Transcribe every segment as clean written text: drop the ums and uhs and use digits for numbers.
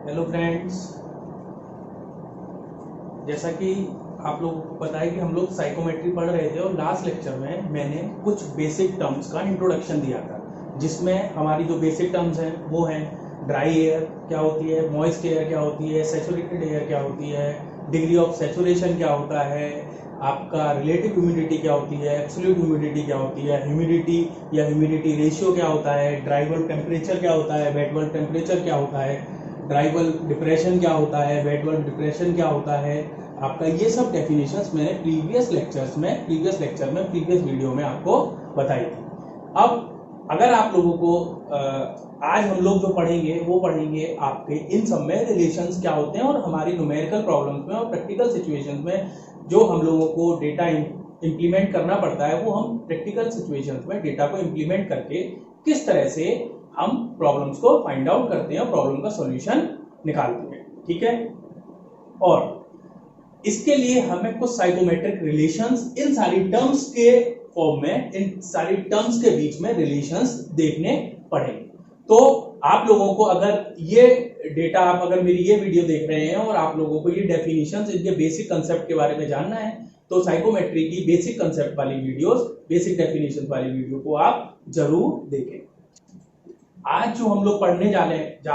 Hello friends, जैसा कि आप लोगों को पता है कि हम लोग साइकोमेट्री पढ़ रहे थे और लास्ट लेक्चर में मैंने कुछ बेसिक टर्म्स का इंट्रोडक्शन दिया था, जिसमें हमारी जो बेसिक टर्म्स हैं वो हैं ड्राई एयर क्या होती है, मॉइस्ट एयर क्या होती है, सैचुरेटेड एयर क्या होती है, डिग्री ऑफ सैचुरेशन क्या होता है, आपका रिलेटिव ह्यूमिडिटी क्या होती है, एब्सोल्यूट ह्यूमिडिटी क्या होती है, ह्यूमिडिटी या ह्यूमिडिटी रेशियो क्या होता है, ड्राई बल्ब टेम्परेचर क्या होता है, वेट बल्ब टेम्परेचर क्या होता है, ड्राई बल्ब डिप्रेशन क्या होता है, वेट बल्ब डिप्रेशन क्या होता है। आपका ये सब डेफिनेशंस मैंने प्रीवियस प्रीवियस वीडियो में आपको बताई थी। अब अगर आप लोगों को आज हम लोग जो पढ़ेंगे वो पढ़ेंगे आपके इन सब में रिलेशंस क्या होते हैं और हमारी न्यूमेरिकल प्रॉब्लम्स में और प्रैक्टिकल सिचुएशंस में जो हम लोगों को डेटा इंप्लीमेंट करना पड़ता है वो हम प्रैक्टिकल सिचुएशंस में डेटा को इंप्लीमेंट करके किस तरह से हम प्रॉब्लम्स को फाइंड आउट करते हैं, प्रॉब्लम का सॉल्यूशन निकालते हैं। ठीक है, और इसके लिए हमें कुछ साइकोमेट्रिक रिलेशंस इन सारी टर्म्स के फॉर्म में, इन सारी टर्म्स के बीच में रिलेशंस देखने पड़ेंगे। तो आप लोगों को अगर ये डेटा, आप अगर मेरी ये वीडियो देख रहे हैं और आप लोगों को ये डेफिनेशंस, इनके बेसिक कंसेप्ट के बारे में जानना है, तो साइकोमेट्री की बेसिक कंसेप्ट वाली वीडियोस, बेसिक डेफिनेशन वाली वीडियो को आप जरूर देखें। आज जो हम लोग पढ़ने जा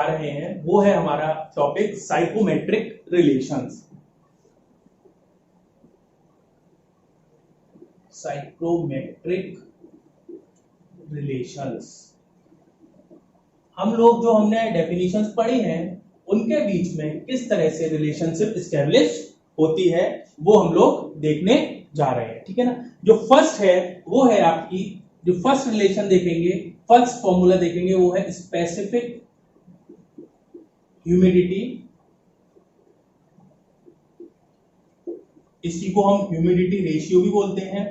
रहे हैं वो है हमारा topic psychometric relations. Psychometric relations, हम लोग जो हमने डेफिनेशंस पढ़ी हैं उनके बीच में किस तरह से रिलेशनशिप एस्टेब्लिश होती है वो हम लोग देखने जा रहे हैं। ठीक है ना, जो फर्स्ट है वो है आपकी, जो फर्स्ट रिलेशन देखेंगे, फर्स्ट फॉर्मूला देखेंगे वो है स्पेसिफिक ह्यूमिडिटी। इसी को हम ह्यूमिडिटी रेशियो भी बोलते हैं।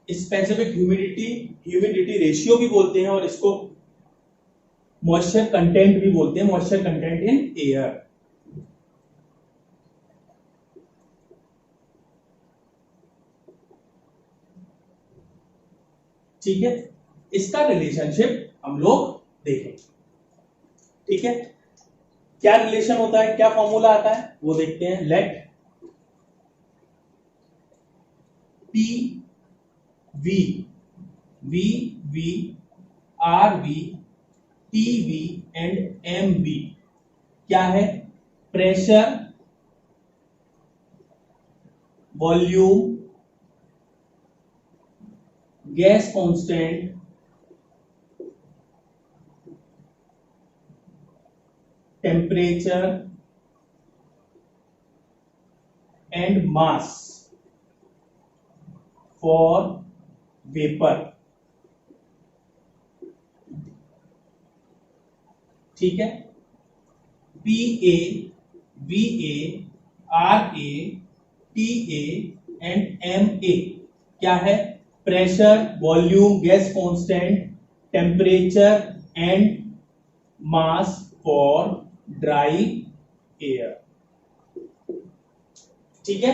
स्पेसिफिक ह्यूमिडिटी रेशियो भी बोलते हैं और इसको मॉइस्चर कंटेंट भी बोलते हैं, मॉइस्चर कंटेंट इन एयर। ठीक है, इसका रिलेशनशिप हम लोग देखेंगे। ठीक है, क्या रिलेशन होता है, क्या फॉर्मूला आता है वो देखते हैं। Let P V V V R V T V and M V क्या है? Pressure, volume, gas constant, temperature and mass for vapour. ठीक है, P A V A R A T A and M A क्या है? Pressure, volume, gas constant, temperature and mass for dry air. ठीक है,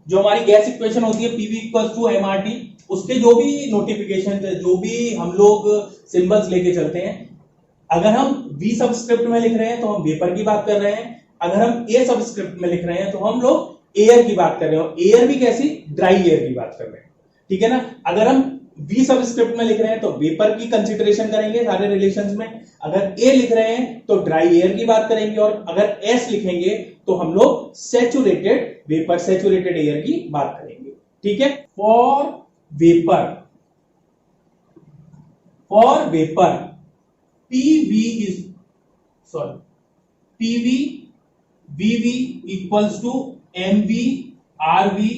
जो हमारी गैस इक्वेशन होती है पीवी इक्वल्स टू एमआरटी, उसके जो भी नोटिफिकेशन, जो भी हम लोग सिंबल्स लेके चलते हैं, अगर हम वी सबस्क्रिप्ट में लिख रहे हैं तो हम वेपर की बात कर रहे हैं, अगर हम ए सबस्क्रिप्ट में लिख रहे हैं तो हम लोग एयर की बात कर रहे हैं। एयर भी कैसी? ड्राई एयर की बात कर रहे हैं। ठीक है ना, अगर हम वी सबस्क्रिप्ट में लिख रहे हैं तो वेपर की कंसीडरेशन करेंगे सारे रिलेशंस में, अगर ए लिख रहे हैं तो ड्राई एयर की बात करेंगे, और अगर एस लिखेंगे तो हम लोग सैचुरेटेड वेपर, सैचुरेटेड एयर की बात करेंगे। ठीक है, for vapour PV VV equals to MV RV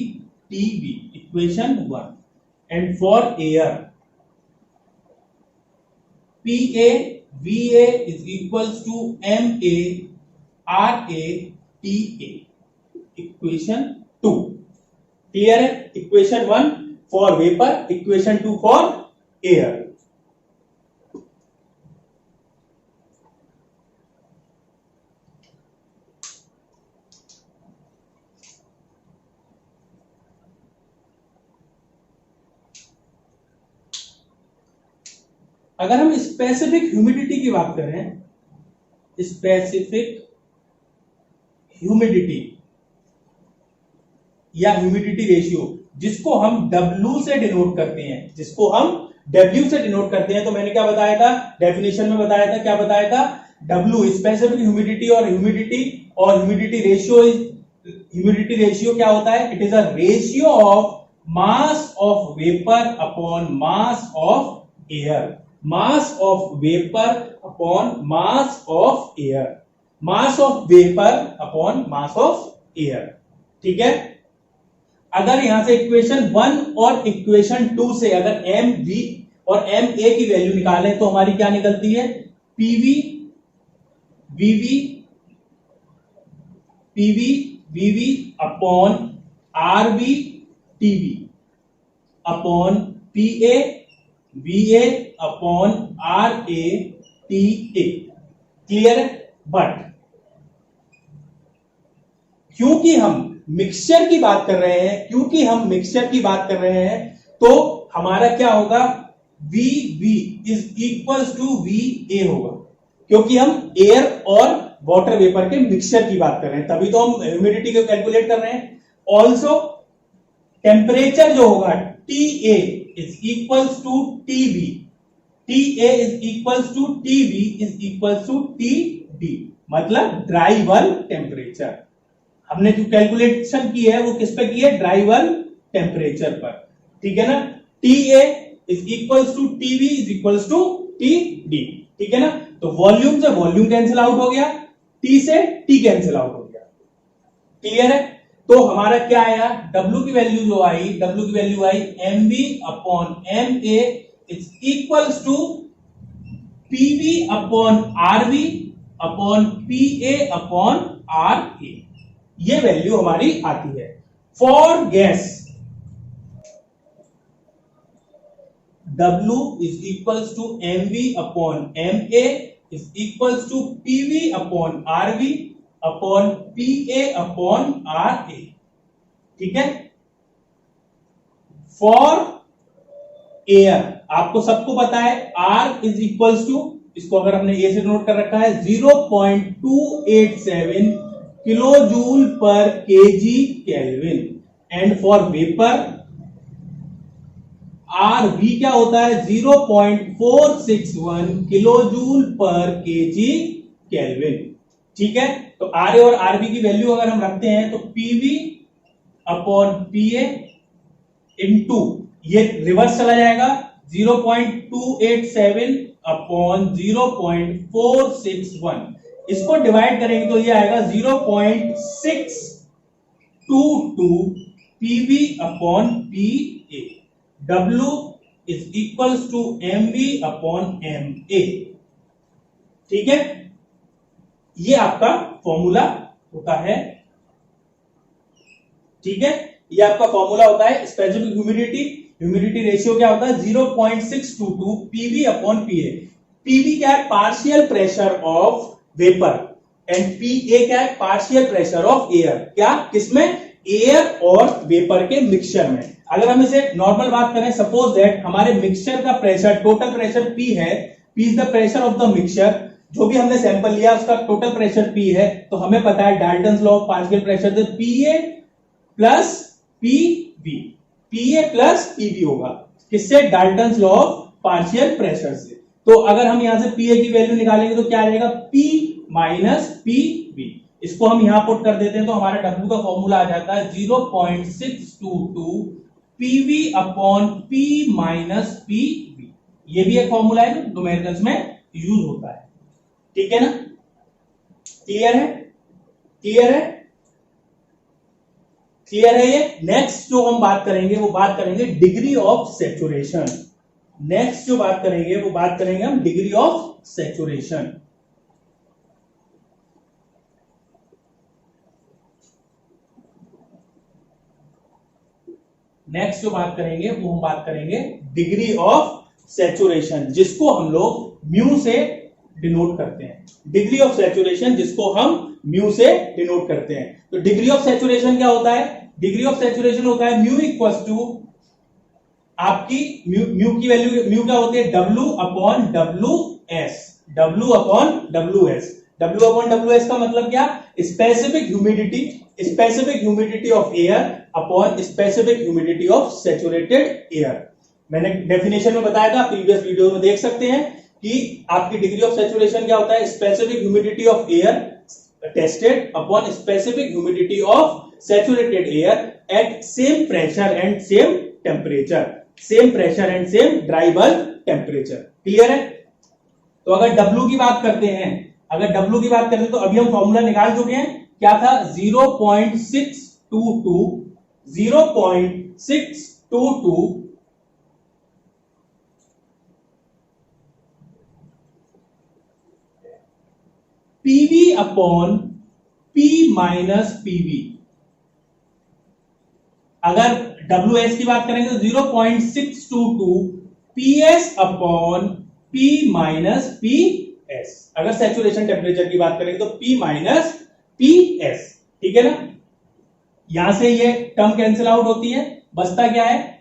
TV, equation 1। And for air PA VA is equals to MA RA TA, equation 2। Clear है? Equation 1 for vapour, equation 2 for air. अगर हम specific humidity की बात करें, specific humidity या humidity ratio, जिसको हम W से डिनोट करते हैं, जिसको हम W से डिनोट करते हैं, तो मैंने क्या बताया था, डेफिनेशन में बताया था, क्या बताया था, W स्पेसिफिक ह्यूमिडिटी और ह्यूमिडिटी रेशियो, ह्यूमिडिटी रेशियो क्या होता है, it is a ratio of mass of vapour upon mass of air, mass of vapour upon mass of air, mass of vapour upon mass of air. ठीक है, अगर यहां से equation 1 और equation 2 से अगर एम वी और एम ए की वैल्यू निकालें तो हमारी क्या निकलती है, PV VV upon RV TV upon PA VA upon R A T A. Clear है? बट क्योंकि हम मिक्सचर की बात कर रहे हैं, तो हमारा क्या होगा, V is equals to V A होगा, क्योंकि हम एयर और वाटर वेपर के मिक्सचर की बात कर रहे हैं, तभी तो हम ह्यूमिडिटी को कैलकुलेट कर रहे हैं। ऑल्सो टेम्परेचर जो होगा T A is equals to T B, T A is equals to T B is equals to T D, मतलब ड्राई बल्ब टेम्परेचर। हमने जो कैलकुलेशन की है वो किस पे की है, ड्राई बल्ब टेम्परेचर पर। ठीक है ना, T A is equals to T B is equals to T D. ठीक है ना, तो वॉल्यूम से वॉल्यूम कैंसिल आउट हो गया, टी से टी कैंसिल आउट हो गया। क्लियर है? तो हमारा क्या आया, W की value I M B upon M A is equals to PV upon RV upon P A upon R A. ये वैल्यू हमारी आती है। For gas W is equals to mv upon ma is equals to pv upon rv upon pa upon ra। ठीक है, for air आपको सबको पता है R is equals to, इसको अगर हमने ए से नोट कर रखा है, 0.287 kilo joule per KG kelvin, and for vapour R V क्या होता है, 0.461 kilo joule per KG kelvin. ठीक है, तो आर ए और आरबी की वैल्यू अगर हम रखते हैं तो पीवी अपॉन पीए इंटू, ये रिवर्स चला जाएगा, 0.287 अपॉन 0.461, इसको डिवाइड करेंगे तो ये आएगा 0.622 PV upon P A. W is equals to mv upon ma। ठीक है, ये आपका फॉर्मूला होता है। ठीक है, ये आपका फॉर्मूला होता है स्पेसिफिक ह्यूमिडिटी रेशियो क्या होता है, 0.622 पीवी अपॉन पीए। पीवी क्या है, partial pressure of vapour, and PA क्या है, पार्शियल प्रेशर ऑफ एयर। क्या, किसमें, एयर और वेपर के मिक्सचर में। अगर हम इसे नॉर्मल बात करें, सपोज दैट हमारे मिक्सचर का प्रेशर, टोटल प्रेशर P है, P is the pressure of the mixture, जो भी हमने सैंपल लिया उसका टोटल प्रेशर P है, तो हमें पता है Dalton's law of partial pressure से PA plus PV, PA plus PV होगा, किससे, Dalton's law of partial pressure से। तो अगर हम यहां से PA की वैल्यू निकालेंगे तो क्या आ जाएगा, P माइनस PV, इसको हम यहां पुट कर देते हैं तो हमारा W का फॉर्मूला आ जाता है 0.622 PV upon P minus PV. ये भी एक फॉर्मूला है जो न्यूमेरिकल्स में यूज होता है। ठीक है ना, क्लियर है, क्लियर है, क्लियर है। ये नेक्स्ट जो हम बात करेंगे वो बात करेंगे डिग्री ऑफ सैचुरेशन। नेक्स्ट जो बात करेंगे वो बात करेंगे हम डिग्री ऑफ सैचुरेशन। नेक्स्ट जो बात करेंगे वो हम बात करेंगे डिग्री ऑफ सैचुरेशन, जिसको हम लोग म्यू से डिनोट करते हैं। डिग्री ऑफ सैचुरेशन जिसको हम म्यू से डिनोट करते हैं। तो डिग्री ऑफ सैचुरेशन क्या होता है, डिग्री ऑफ सैचुरेशन होता है म्यू इक्वल्स टू आपकी म्यू की वैल्यू, म्यू क्या होती है, W upon W S, W upon W S. W upon W S का मतलब क्या, specific humidity, specific humidity of air upon specific humidity of saturated air. मैंने डेफिनेशन में बताया था, प्रीवियस वीडियो में देख सकते हैं कि आपकी डिग्री ऑफ सैचुरेशन क्या होता है, specific humidity of air tested upon specific humidity of saturated air at same pressure and same temperature, same pressure and same dry bulb temperature. Clear है? तो अगर W की बात करते हैं, अगर W की बात करते हैं तो अभी हम फॉर्मूला निकाल चुके हैं, क्या था, 0.622 PV upon P minus PV। अगर WS की बात करेंगे तो 0.622 PS upon P minus PS। अगर सैचुरेशन टेम्परेचर की बात करेंगे तो P माइनस PS, ठीक है ना। यहां से ये टर्म कैंसिल आउट होती है, बचता क्या है,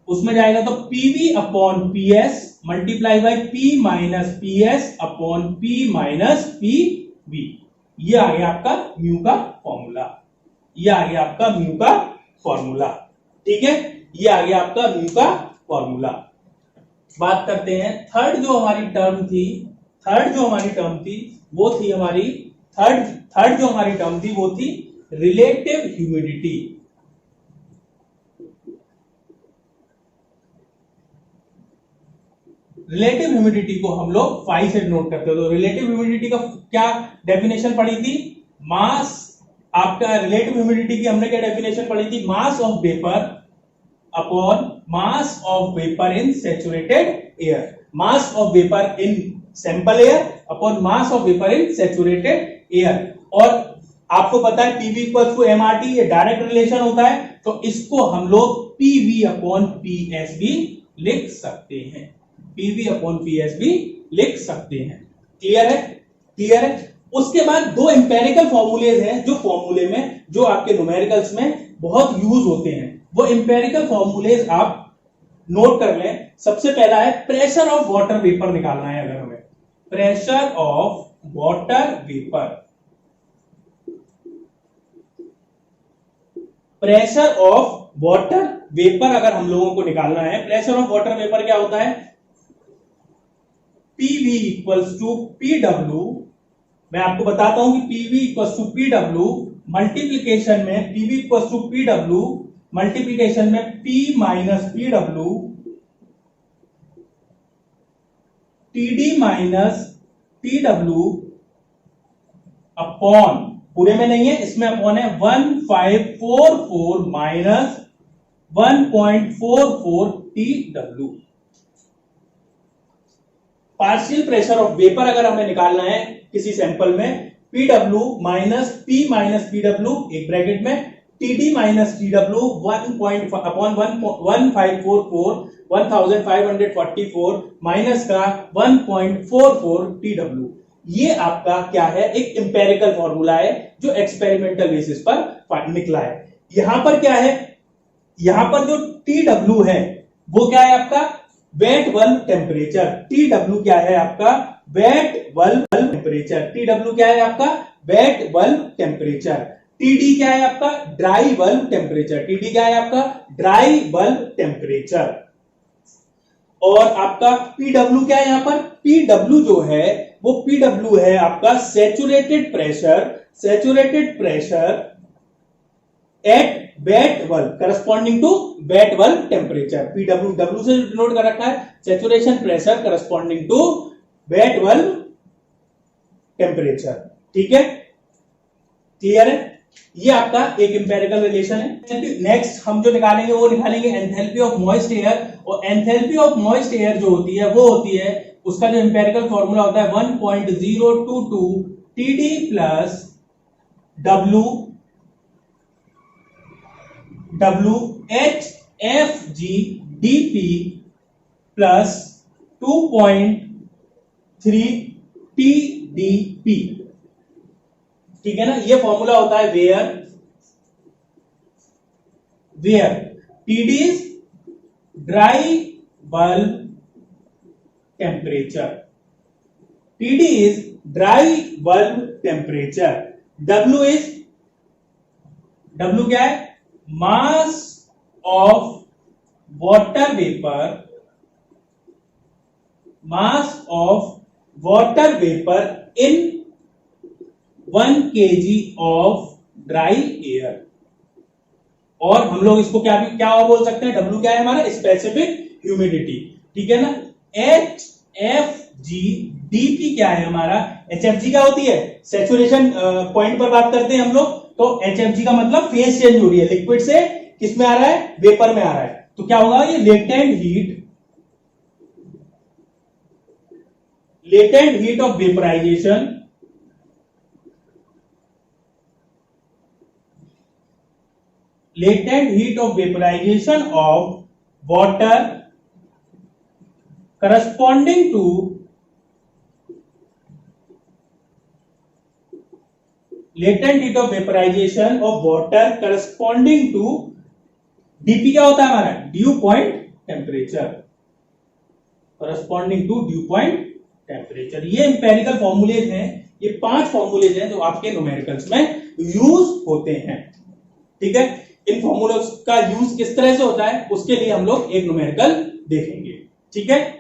उसमें जाएगा तो PV upon PS multiply by P minus PS upon P minus PV। ये आ गया आपका म्यू का फॉर्मूला, ये आ गया आपका म्यू का फॉर्मूला, ठीक है, ये आ गया आपका म्यू का फॉर्मूला। बात करते हैं थर्ड जो हमारी टर्म थी, थर्ड जो हमारी टर्म थी वो थी हमारी, थर्ड जो हमारी टर्म थी वो थी रिलेटिव ह्यूमिडिटी। रिलेटिव ह्यूमिडिटी को हम लोग फाई से डिनोट करते हैं। तो रिलेटिव ह्यूमिडिटी का क्या डेफिनेशन पढ़ी थी, मास, आपका रिलेटिव ह्यूमिडिटी की हमने क्या डेफिनेशन पढ़ी थी, mass of vapour upon mass of vapour in saturated air, mass of vapour in sample air upon mass of vapour in saturated air. और आपको पता है पीवी इक्वल्स टू एमआरटी, ये डायरेक्ट रिलेशन होता है, तो इसको हम लोग पीवी अपॉन पीएस भी लिख सकते हैं, पीवी अपॉन पीएस भी लिख सकते हैं। क्लियर है? क्लियर है? उसके बाद दो एम्पेरिकल फॉर्मूलेज हैं जो फॉर्मूले में, जो आपके न्यूमेरिकल्स में बहुत यूज होते हैं, वो एम्पेरिकल फॉर्मूलेज आप नोट कर लें। सबसे पहला है प्रेशर ऑफ वाटर वेपर निकालना है, अगर हमें pressure of water vapour, pressure of water vapour अगर हम लोगों को निकालना है, प्रेशर ऑफ वाटर वेपर क्या होता है, PV इक्वल्स टू PW। मैं आपको बताता हूं कि PV equals to PW multiplication में, PV equals to PW multiplication में P minus PW, TD minus TW upon, पूरे में नहीं है, इसमें अपॉन है 1544 minus 1.44 TW। Partial pressure of vapour अगर हमें निकालना है किसी सैंपल में, PW minus P minus PW एक ब्रैकेट में, TD minus TW 1 upon 1544 minus का 1.44 TW। ये आपका क्या है, एक एम्पेरिकल फॉर्मूला है जो एक्सपेरिमेंटल बेसिस पर निकला है। यहां पर क्या है, यहां पर जो TW है वो क्या है आपका, वेट बल्ब टेम्परेचर। TW क्या है आपका, वेट बल्ब टेम्परेचर। TW क्या है आपका, वेट बल्ब टेम्परेचर। TD क्या है आपका, ड्राई बल्ब टेम्परेचर। TD क्या है आपका, ड्राई बल्ब टेम्परेचर। और आपका PW क्या है, यहां पर PW जो है वो PW है आपका saturated pressure, saturated pressure at wet bulb corresponding to wet bulb temperature. PW W से डिनोट कर रखा है, saturation pressure corresponding to wet bulb temperature. ठीक है, क्लियर है? ये आपका एक एम्पेरिकल रिलेशन है। नेक्स्ट हम जो निकालेंगे वो निकालेंगे एंथैल्पी ऑफ मॉइस्ट एयर। और एंथैल्पी ऑफ मॉइस्ट एयर जो होती है वो होती है, उसका जो एम्पेरिकल फॉर्मूला होता है 1.022 TD plus WHFG DP plus 2.3 TDP। ठीक है ना, ये फॉर्मूला होता है where TD is dry bulb temperature, TD is dry bulb temperature, W क्या है, mass of water vapor in 1 kg of dry air। और हम लोग इसको क्या और बोल सकते हैं, W क्या है हमारा, स्पेसिफिक ह्यूमिडिटी, ठीक है ना। HFG, DP क्या है हमारा, HFG क्या होती है, सैचुरेशन पॉइंट पर बात करते हैं हम लोग, तो HFG का मतलब फेज चेंज हो रही है, लिक्विड से किस में आ रहा है, वेपर में आ रहा है, तो क्या होगा ये latent heat of vaporisation, of water corresponding to latent heat of vaporization of water corresponding to dp क्या होता है हमारा, due point temperature, corresponding to due point temperature. ये इंपेरिकल फॉर्मूलेज हैं, ये 5 फॉर्मूलेज हैं जो आपके न्यूमेरिकल्स में यूज होते हैं, ठीक है। इन फॉर्मूलोज का यूज किस तरह से होता है उसके लिए हम लोग एक न्यूमेरिकल देखेंगे, ठीक है।